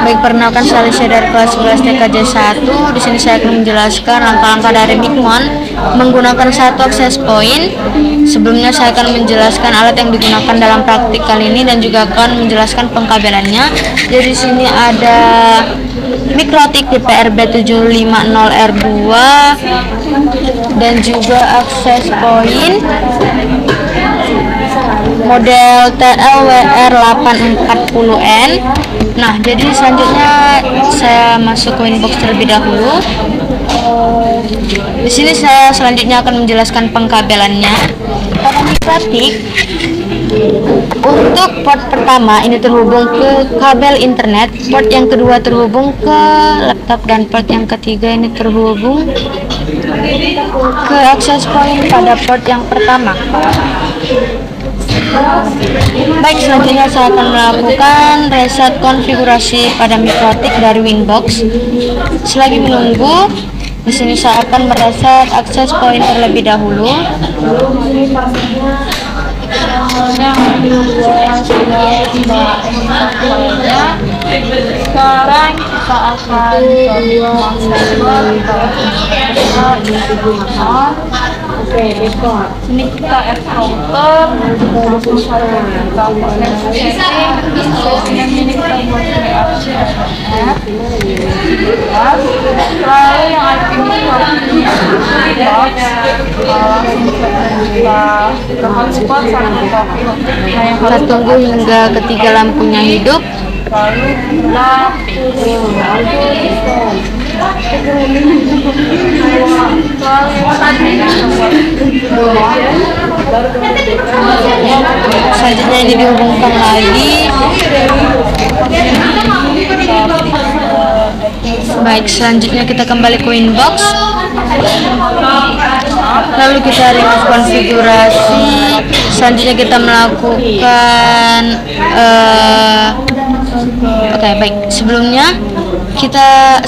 Baik, perkenalkan saya dari kelas 11 TKJ 1. Di sini saya akan menjelaskan langkah-langkah dari Micmon menggunakan satu akses point. Sebelumnya saya akan menjelaskan alat yang digunakan dalam praktik kali ini dan juga akan menjelaskan pengkabelannya. Jadi di sini ada Mikrotik DPRB 750R2 dan juga akses point model TLWR840N. Nah, jadi selanjutnya saya masuk ke inbox terlebih dahulu. Di sini saya selanjutnya akan menjelaskan pengkabelannya. Pada Mikrotik, untuk port pertama ini terhubung ke kabel internet, port yang kedua terhubung ke laptop, dan port yang ketiga ini terhubung ke access point pada port yang pertama. Baik, selanjutnya saya akan melakukan reset konfigurasi pada Mikrotik dari Winbox. Selagi menunggu, di sini saya akan mereset access point terlebih dahulu. Sekarang kita akan ini kita add router, langsung saja kita buat setting ini kita buat lalu yang IP kita hotspot satu copy. Kita tunggu hingga ketiga lampunya hidup. Lalu selanjutnya ini dihubungkan lagi. Baik, selanjutnya kita kembali ke Winbox. Lalu kita remote konfigurasi. Selanjutnya kita melakukan oke, baik. Sebelumnya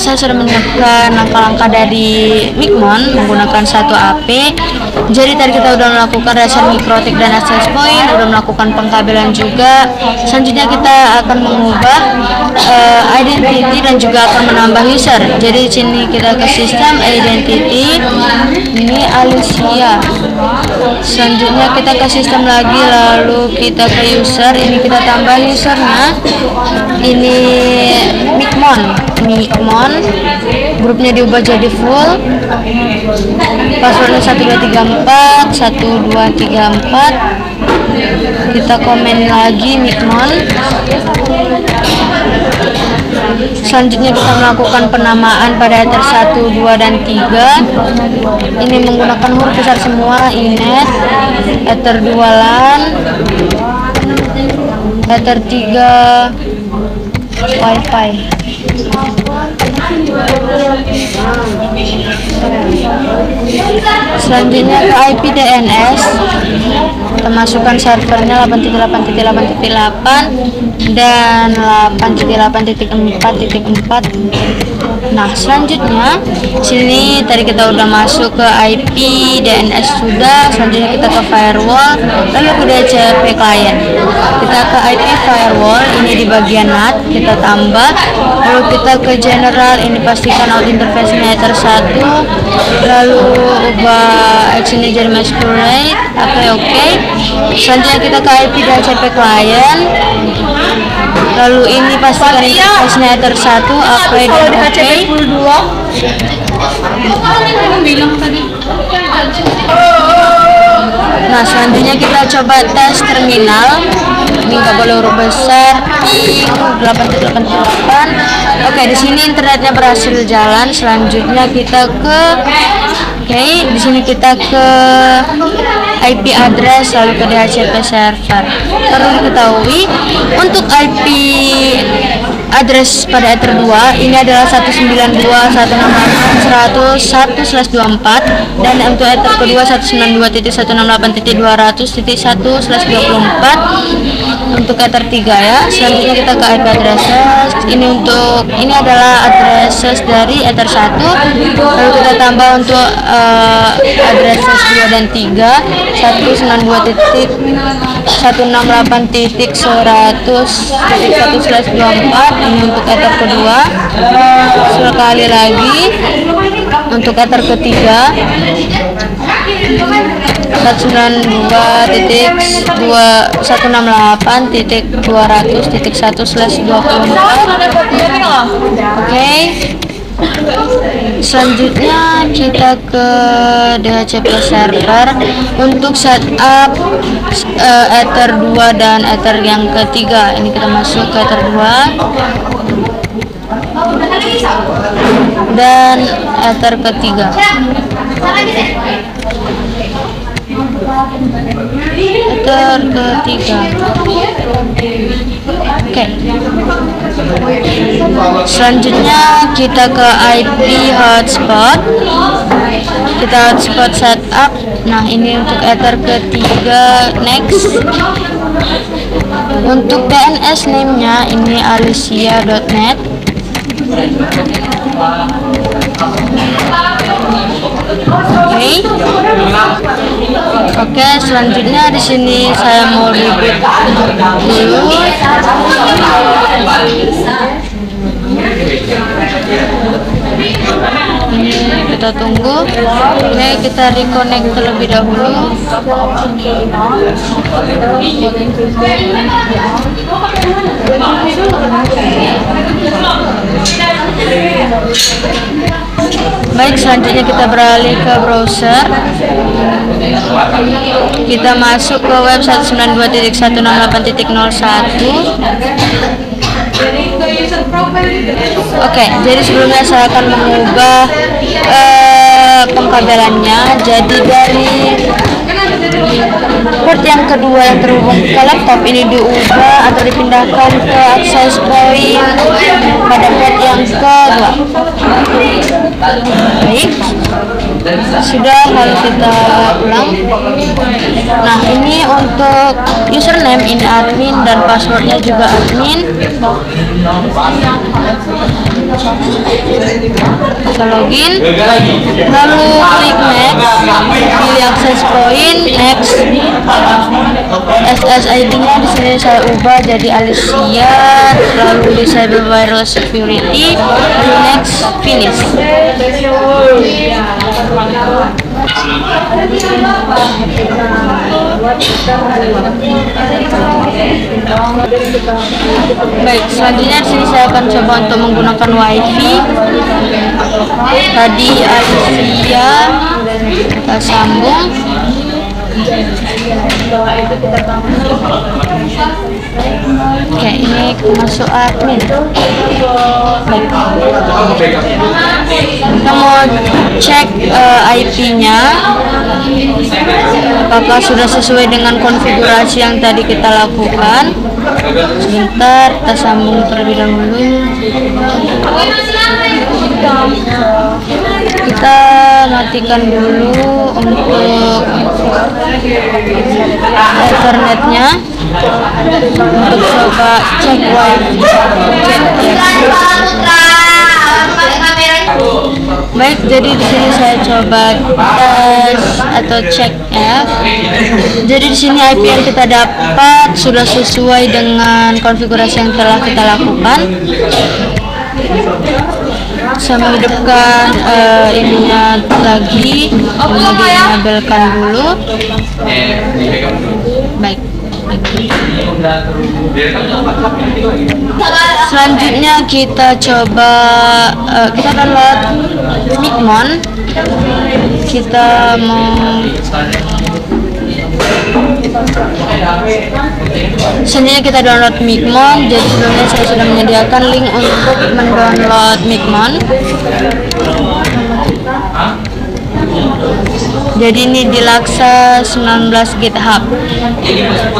saya sudah menyiapkan langkah-langkah dari Micmon menggunakan satu AP. Jadi tadi kita udah melakukan reset Mikrotik dan access point, udah melakukan pengkabelan juga. Selanjutnya kita akan mengubah identity dan juga akan menambah user. Jadi di sini kita ke sistem identity, ini Alicia. Selanjutnya kita ke sistem lagi, lalu kita ke user, ini kita tambah usernya, ini Micmon, grupnya diubah jadi full, passwordnya 1234. Kita komen lagi Micmon. Selanjutnya kita melakukan penamaan pada ether 1, 2, dan 3. Ini menggunakan huruf besar semua, inet, ether 2 LAN, ether 3 Wi-Fi. Selanjutnya ke IP DNS, kita masukkan servernya 8.8.8.8 dan 8.8.4.4. Nah, selanjutnya sini tadi kita udah masuk ke IP DNS sudah. Selanjutnya kita ke firewall, lalu ke DHCP client. Kita ke IP firewall, ini di bagian NAT kita tambah, lalu kita ke general, ini pastikan out interface-nya ether 1, lalu ubah ini jadi masquerade. Oke. Selanjutnya kita ke IP DHCP client, lalu ini pastikan interface-nya ether 1, apply dan oke. Nah, selanjutnya kita coba tes terminal. Ini nggak boleh huruf besar, 8.8.8. Oke, di sini internetnya berhasil jalan. Selanjutnya kita ke di sini kita ke IP address, lalu ke DHCP server. Perlu diketahui untuk IP address pada ether 2 ini adalah 192.168.100/24 dan untuk ether kedua 192.168.200.1/24. untuk Ether 3 ya. Selanjutnya kita ke IP addresses. Ini adalah addresses dari Ether 1. Lalu kita tambah untuk addresses 2 dan 3. 192.168.100.1/24 ini untuk Ether kedua. Sekali lagi untuk Ether ketiga 192.168.200.1/24. Oke. Selanjutnya kita ke DHCP server untuk setup Ether 2 dan Ether yang ketiga. Ini kita masuk ke Ether 2 dan Ether ketiga. Ether ketiga. Oke. Selanjutnya kita ke IP hotspot. Kita hotspot setup. Nah, ini untuk Ether ketiga. Next. Untuk DNS name-nya ini alicia.net. Oke, selanjutnya di sini saya mau reboot dulu. Ini kita tunggu. Oke, kita reconnect terlebih dahulu. Baik, selanjutnya kita beralih ke browser. Kita masuk ke web 192.168.01. Oke, jadi sebelumnya saya akan mengubah pengkabelannya. Jadi dari port yang kedua yang terhubung ke laptop ini diubah atau dipindahkan ke access point pada port yang kedua. Baik, sudah, lalu kita ulang. Nah, ini untuk username ini admin dan passwordnya juga admin. Kita login, lalu klik next, pilih access point, next. SSID-nya di sini saya ubah jadi Alicia, lalu disable virus security, next, finish. Baik, selanjutnya di sini saya akan coba untuk menggunakan WiFi. Tadi Alicia kita sambung. Oke, ini masuk admin. Baik. Kita mau cek IP-nya apakah sudah sesuai dengan konfigurasi yang tadi kita lakukan. Sebentar, kita sambung terlebih dahulu. Kita matikan dulu untuk Ethernetnya untuk coba cek wifi. Baik, jadi di sini saya coba tes atau cek ya. Jadi di sini IP yang kita dapat sudah sesuai dengan konfigurasi yang telah kita lakukan. Saya menghidupkan ininya lagi, kemudian labelkan dulu. Baik. Selanjutnya kita coba kita download Micmon. Kita mau selanjutnya kita download Micmon. Jadi sebelumnya saya sudah menyediakan link untuk mendownload Micmon. Jadi ini di Laksa 19 GitHub.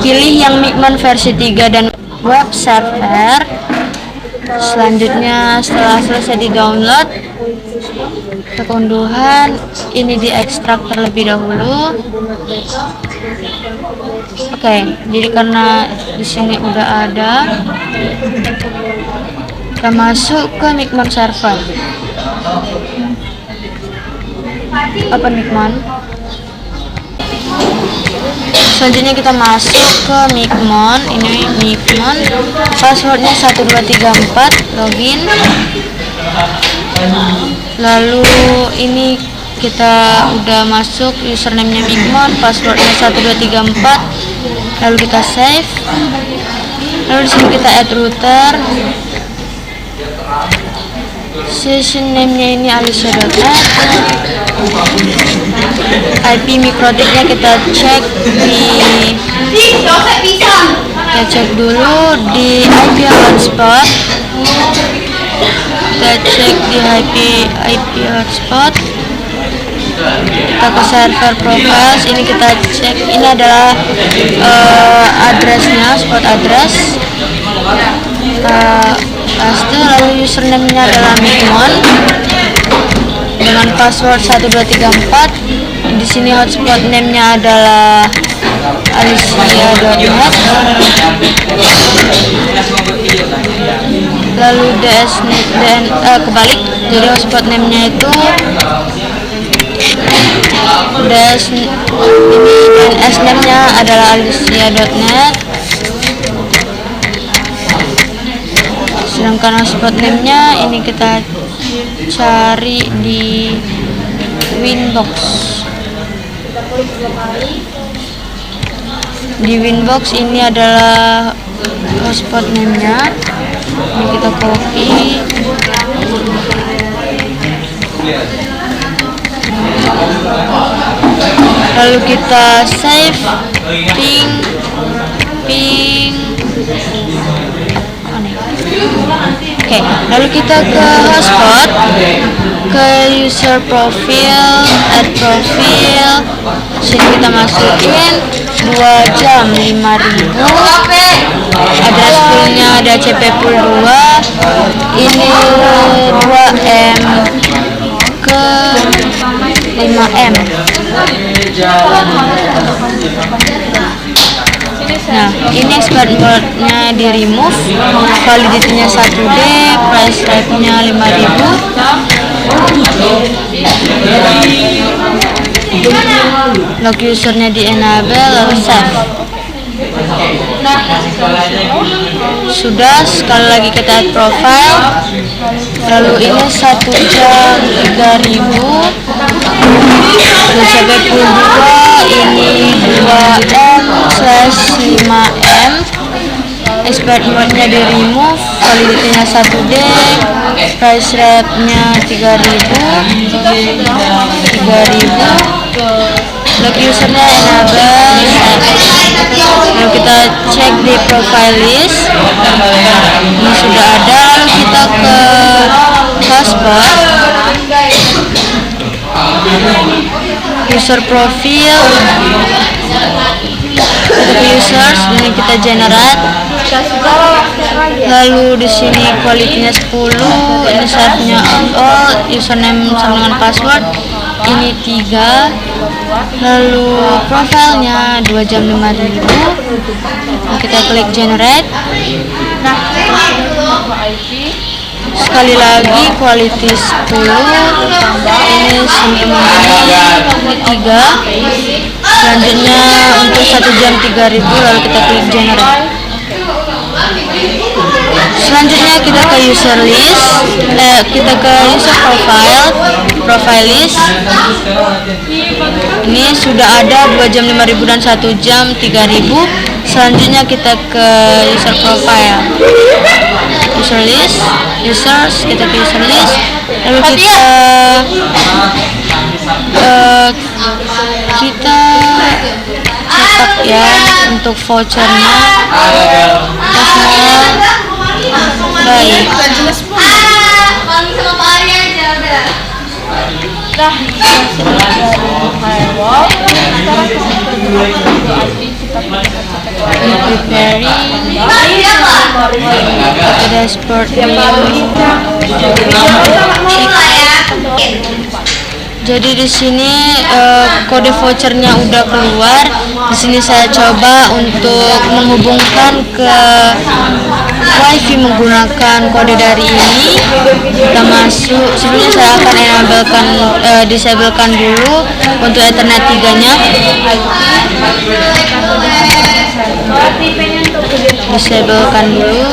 Pilih yang Micmon versi 3 dan web server. Selanjutnya setelah selesai di download ke keunduhan, ini diekstrak terlebih dahulu. Oke, jadi karena di sini udah ada, kita masuk ke Micmon server. Open Micmon. Selanjutnya kita masuk ke Micmon. Ini Micmon, passwordnya 1234, login. Lalu ini kita udah masuk, username-nya Micmon, passwordnya 1234. Lalu kita save. Lalu di sini kita add router. Session name-nya ini alicia.net. IP mikrotiknya kita cek dulu di IP hotspot. Kita cek di IP hotspot. Kita ke server profiles. Ini kita cek, ini adalah addressnya, spot address. Kita paste, lalu username-nya adalah Micmon dengan password 1234. Di sini hotspot name-nya adalah alicia.net. Lalu kebalik, jadi hotspot name-nya itu ini, DNS name-nya adalah alicia.net. Sedangkan hotspot name-nya ini kita cari di Winbox. Di Winbox ini adalah hotspot name-nya. Ini kita copy. Lalu kita save ping. Oke, lalu kita ke hotspot, ke user profile, add profile. Sini kita masukin 2 jam 5.000. Address poolnya ada CP pool 2. Ini 2M ke 5M. Nah, ini expert mode-nya di remove, validity-nya 1D, price rate-nya 5.000. Log user-nya di enable, lalu save. Sudah, sekali lagi kita add profile. Lalu ini 1 jam 3.000. CP pool 2 ini 2M/5M. Expert mode-nya di remove, validity-nya 1D, price rate-nya 3.000. Log user-nya enable. Lalu kita cek di profile list. Ini sudah ada. Lalu kita ke hotspot, user profile, kita ke users, ini kita generate. Lalu di sini quality-nya 10, ini save-nya all, username sama dengan password. Ini 3. Lalu profilnya 2 jam 5.000. Kita klik generate. Sekali lagi quality 10. Ini ini 3. Selanjutnya untuk 1 jam 3.000. Lalu kita klik generate. Selanjutnya kita ke user list, kita ke user profile list. Ini sudah ada 2 jam 5.000 dan 1 jam 3.000. Selanjutnya kita ke user profile, user list, users, kita ke user list. Lalu kita cetak ya untuk vouchernya. Baik. Dashboard jadi di sini kode vouchernya udah keluar. Di sini saya coba untuk menghubungkan ke WiFi menggunakan kode dari ini. Kita masuk. Sebelumnya saya akan disablekan dulu untuk Ethernet 3-nya. Disablekan dulu.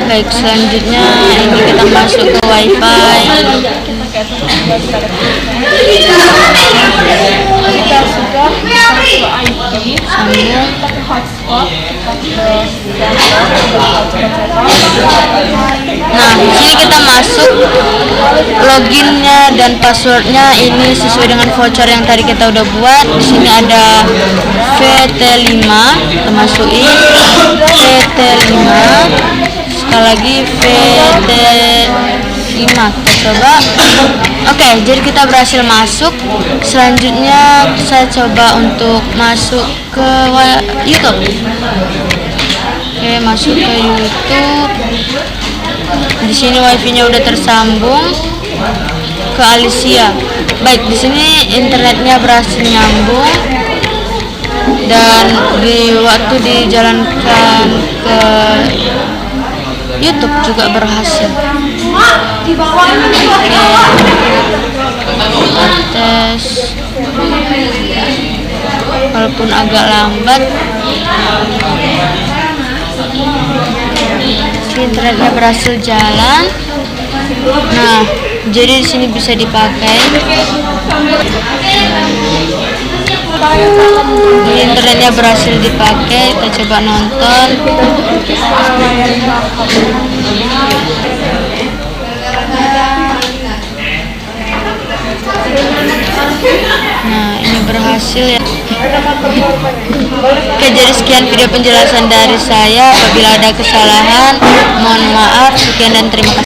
Baik, selanjutnya ini kita masuk ke WiFi. Kita sudah IP Sambung. hotspot. Nah, di sini kita masuk, loginnya dan passwordnya ini sesuai dengan voucher yang tadi kita udah buat. Di sini ada VT5, kita masukin VT5. Sekali lagi VT5, kita coba. Oke, jadi kita berhasil masuk. Selanjutnya saya coba untuk masuk ke YouTube. Oke, masuk ke YouTube. Di sini wifi-nya udah tersambung ke Alicia. Baik, di sini internetnya berhasil nyambung dan waktu dijalankan ke YouTube juga berhasil. Tes, walaupun agak lambat. Internetnya berhasil jalan. Nah, jadi di sini bisa dipakai. Internetnya berhasil dipakai. Kita coba nonton. Nah, ini berhasil ya. Oke, jadi sekian video penjelasan dari saya. Apabila ada kesalahan, mohon maaf. Sekian dan terima kasih.